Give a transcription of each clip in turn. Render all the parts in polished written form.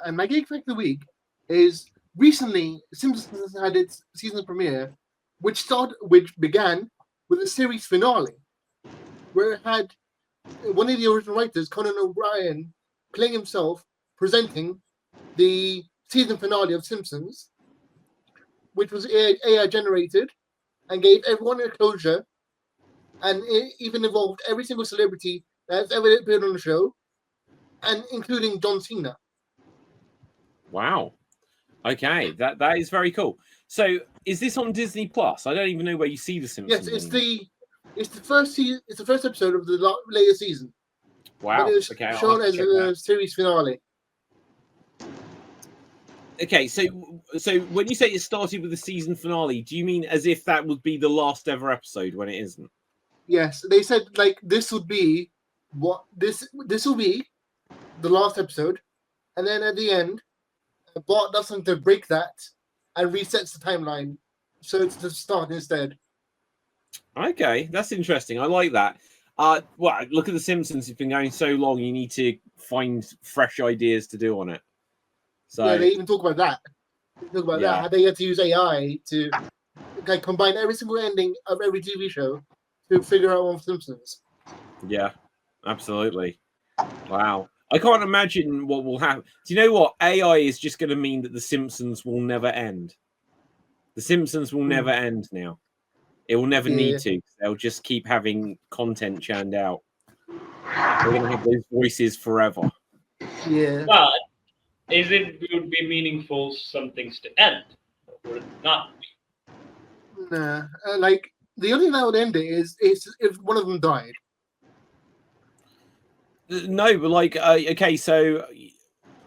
And my Geek Fact of the Week is recently Simpsons had its season premiere, which began with a series finale, where it had one of the original writers, Conan O'Brien, playing himself, presenting the season finale of Simpsons, which was AI generated and gave everyone a closure, and it even involved every single celebrity that's ever appeared on the show, and including John Cena. Wow. Okay, that is very cool. So, is this on Disney Plus? I don't even know where you see the Simpsons. Yes, it's the first season. It's the first episode of the later season. Wow. But it was shown as a series finale. Okay, so when you say it started with the season finale, do you mean as if that would be the last ever episode when it isn't? Yes, they said like this will be this will be the last episode, and then at the end, Bart does something to break that and resets the timeline, so it's the start instead. Okay, that's interesting. I like that. Well, look at the Simpsons. It's been going so long. You need to find fresh ideas to do on it. So yeah, they even talk about that. They talk about that, how they had to use AI to like combine every single ending of every TV show to figure out one Simpsons. Yeah, absolutely. Wow. I can't imagine what will happen. Do you know what? AI is just going to mean that the Simpsons will never end. The Simpsons will never end now. It will never need to. They'll just keep having content churned out. They're going to have those voices forever. Yeah. But is it would be meaningful some things to end? Or would it not be? Nah. Like, the only thing that would end it is if one of them died. No, but like, okay, so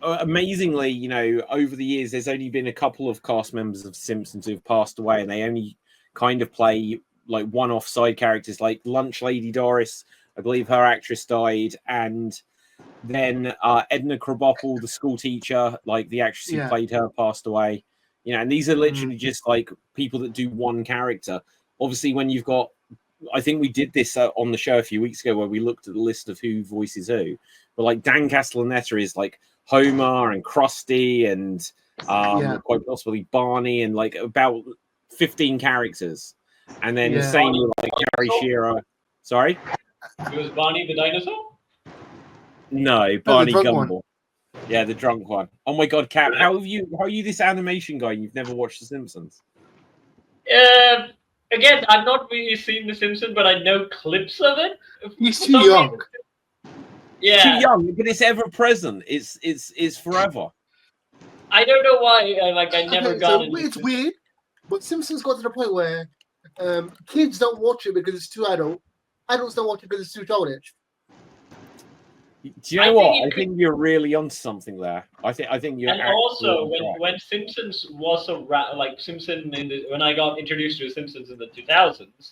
amazingly, you know, over the years, there's only been a couple of cast members of Simpsons who've passed away, and they only kind of play like one-off side characters, like Lunch Lady Doris. I believe her actress died, and then Edna Krabappel, the school teacher, like the actress who played her, passed away. You know, and these are literally just like people that do one character. Obviously, when you've got, I think we did this on the show a few weeks ago where we looked at the list of who voices who. But like Dan Castellaneta is like Homer and Krusty and quite possibly Barney and like about 15 characters. And then the same with like Gary Shearer. Sorry? It was Barney the dinosaur? No, Barney Gumble. Yeah, the drunk one. Oh my god, Cap, how are you this animation guy and you've never watched The Simpsons? Again, I've not really seen The Simpsons, but I know clips of it. He's too young. Yeah, too young, but it's ever present. It's forever. I don't know why. I never got into it's weird, but Simpsons got to the point where kids don't watch it because it's too adult. Adults don't watch it because it's too childish. Do you know what? I think you're really onto something there. I think you're. And also, when Simpsons was when I got introduced to Simpsons in the 2000s,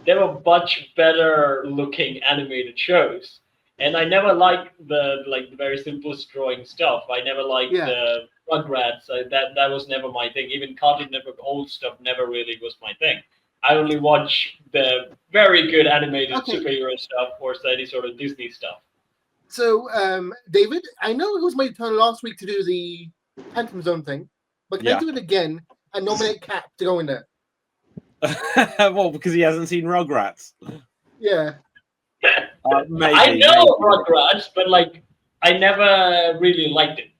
there were much better looking animated shows. And I never liked the very simplest drawing stuff. I never liked the Rugrats. That was never my thing. Even Cartoon Network old stuff never really was my thing. I only watch the very good animated superhero stuff or any sort of Disney stuff. So, David, I know it was my turn last week to do the Phantom Zone thing, but can I do it again and nominate Cap to go in there? Well, because he hasn't seen Rugrats. Yeah. Maybe, I know Rugrats, but I never really liked it.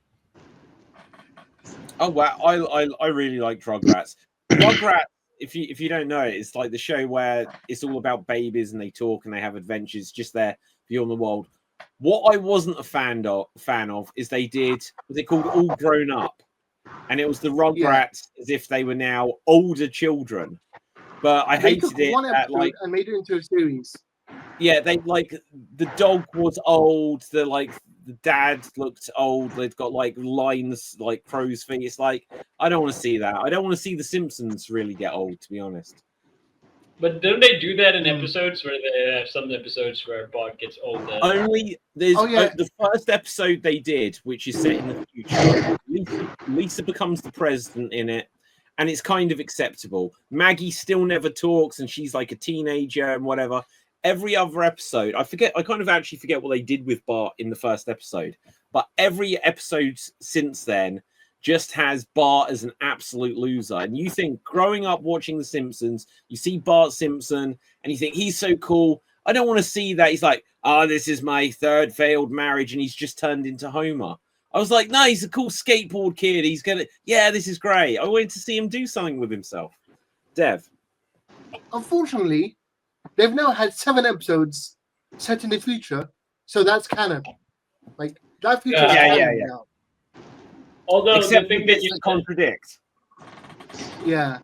Oh wow, I really like Rugrats. Rugrats, if you don't know it, it's like the show where it's all about babies and they talk and they have adventures just there beyond the world. What I wasn't a fan of is they did what they called All Grown Up, and it was the Rugrats as if they were now older children. But I hated it. One episode and made it into a series. Yeah, they the dog was old. The dad looked old. They've got lines like crow's feet. It's like I don't want to see that. I don't want to see the Simpsons really get old, to be honest. But don't they do that in episodes where they have some episodes where Bart gets older? Only there's the first episode they did, which is set in the future. Lisa becomes the president in it, and it's kind of acceptable. Maggie still never talks, and she's like a teenager and whatever. Every other episode, I kind of actually forget what they did with Bart in the first episode, but every episode since then just has Bart as an absolute loser. And you think, growing up watching The Simpsons, you see Bart Simpson and you think he's so cool. I don't want to see that. He's like, this is my third failed marriage, and he's just turned into Homer. I was like, no, he's a cool skateboard kid. He's gonna, this is great. I wanted to see him do something with himself. Dev. Unfortunately, they've now had 7 episodes set in the future, so that's canon. Like, that future is canon now. Although Except the thing the that bits you that contradict. Yeah.